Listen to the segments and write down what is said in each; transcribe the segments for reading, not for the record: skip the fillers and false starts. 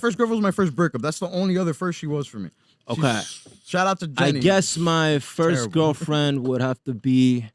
first girlfriend was my first breakup. That's the only other first she was for me. Okay. Shout out to Jenny. I guess my first girlfriend would have to be.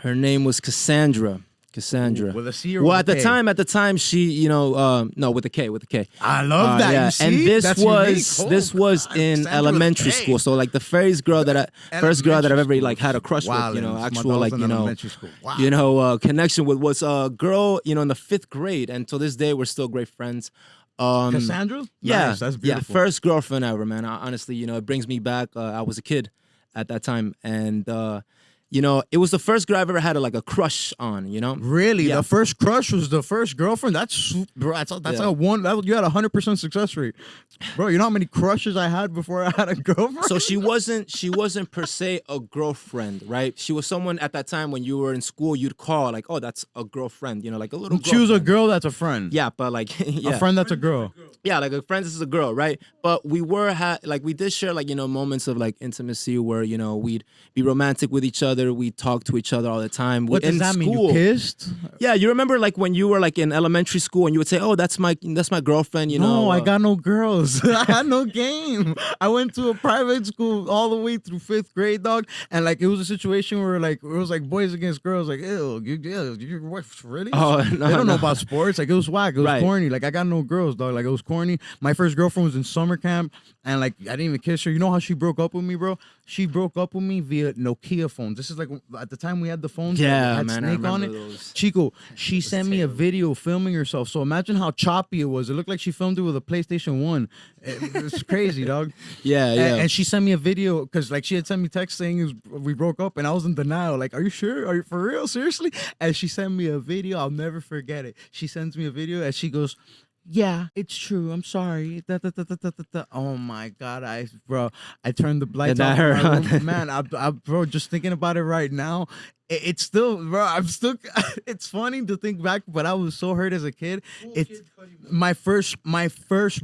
Her name was Cassandra. Cassandra. Ooh, with a C or well, with at a the K? time, she, no, with a K, with a K. I love that. Yeah. You see? And this That's was unique. this was in Cassandra elementary with a K. school. So like the first girl that I've ever Elementary like had a crush school. with, you know, Wildin'. actual like Elementary school. Wow. connection with was a girl, you know, in the 5th grade, and to this day we're still great friends. Cassandra? Yeah, Nice. That's beautiful. yeah, first girlfriend ever, man. Honestly, you know, it brings me back. I was a kid at that time, and you know, it was the first girl I've ever had like a crush on. You know, Really? Yeah. The first crush was the first girlfriend? That's bro, that's Yeah. you had 100% success rate. Bro, you know how many crushes I had before I had a girlfriend? So she wasn't per se a girlfriend, right? She was someone at that time when you were in school, you'd call like, oh, that's a girlfriend, you know, like a little Choose a girlfriend. girl that's a friend. Yeah, but like yeah. A friend that's a girl. Yeah, like a friend is a girl, right? But we we did share like, you know, moments of like intimacy where, you know, we'd be romantic with each other, we'd talk to each other all the time. What does in that mean? school, You kissed? Yeah, you remember like when you were like in elementary school and you would say, "Oh, that's my girlfriend," you know. No, I got no girls. I had no game. I went to a private school all the way through 5th grade, dog. And like it was a situation where like it was like boys against girls. Like, ew, you're really? Oh, They no, don't know no. about sports. Like it was whack. It was Right. corny. Like I got no girls, dog. Like it was corny. My first girlfriend was in summer camp, and like I didn't even kiss her. You know how she broke up with me, bro? She broke up with me via Nokia phones. This is like at the time we had the phones. Yeah, that had man, I Snake on it. remember those. Chico, she sent me a video filming herself. So imagine how choppy it was. It looked like she filmed it with a PlayStation 1. It's crazy, dog. Yeah, yeah. And she sent me a video because like she had sent me text saying we broke up, and I was in denial. Like, are you sure? Are you for real? Seriously? And she sent me a video. I'll never forget it. She sends me a video and she goes, "Yeah, it's true. I'm sorry." Da, da, da, da, da, da, da. Oh my God, I turned the lights that off. hurt, in my huh? room. Man, bro, just thinking about it right now, it's still, bro. I'm still. It's funny to think back, but I was so hurt as a kid. It's my first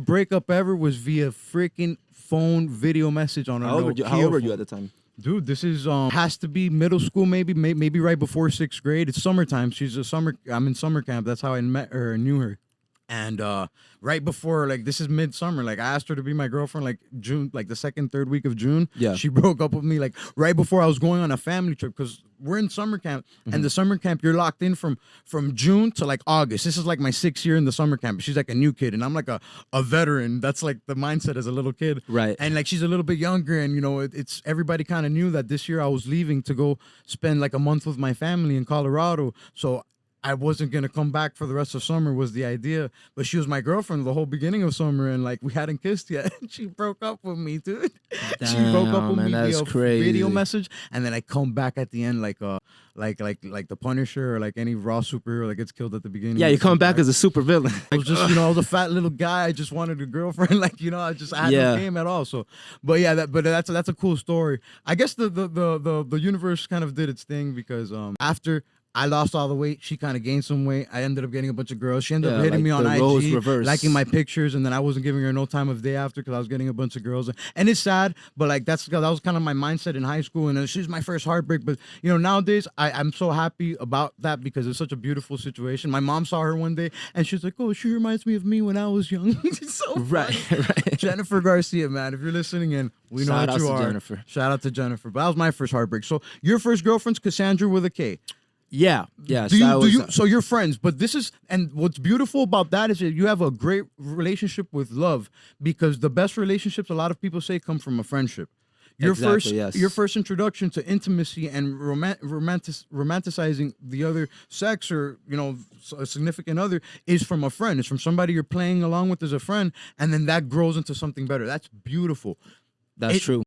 breakup ever was via freaking phone video message on a How old were you Nokia at the time? Dude, this is has to be middle school, maybe right before 6th grade. It's summertime. I'm in summer camp. That's how I met her and knew her. And right before, like, this is midsummer. Like, I asked her to be my girlfriend, like June, like the 2nd, 3rd week of June. Yeah. She broke up with me, like right before I was going on a family trip, because we're in summer camp, and the summer camp you're locked in from June to like August. This is like my 6th year in the summer camp. She's like a new kid, and I'm like a veteran. That's like the mindset as a little kid, Right. And like she's a little bit younger, and you know, it's everybody kind of knew that this year I was leaving to go spend like a month with my family in Colorado. So I wasn't gonna come back for the rest of summer was the idea, but she was my girlfriend the whole beginning of summer, and like we hadn't kissed yet. She broke up with me, dude. She broke up with Damn, man, me that's via crazy. video message, and then I come back at the end like the Punisher or like any Raw superhero that gets killed at the beginning. Yeah, you come back as a super villain. I was just, you know, I was a fat little guy. I just wanted a girlfriend. Like, you know, I had Yeah. no game at all. So, but yeah, that's a cool story. I guess the universe kind of did its thing because after I lost all the weight, she kind of gained some weight. I ended up getting a bunch of girls. She ended up hitting like me on the roles IG, reversed. liking my pictures, and then I wasn't giving her no time of day after because I was getting a bunch of girls. And it's sad, but like that was kind of my mindset in high school, and she's my first heartbreak. But you know, nowadays I'm so happy about that because it's such a beautiful situation. My mom saw her one day, and she's like, "Oh, she reminds me of me when I was young." It's so Right, funny. right. Jennifer Garcia, man, if you're listening in, we know Shout what outs you to are. Jennifer. Shout out to Jennifer. But that was my first heartbreak. So your first girlfriend's Cassandra with a K. Yeah, yeah. So you're friends, but this is, and what's beautiful about that is that you have a great relationship with love, because the best relationships, a lot of people say, come from a friendship. Your Exactly, first introduction to intimacy and romanticizing the other sex, or you know, a significant other, is from a friend. It's from somebody you're playing along with as a friend, and then that grows into something better. That's beautiful. That's true.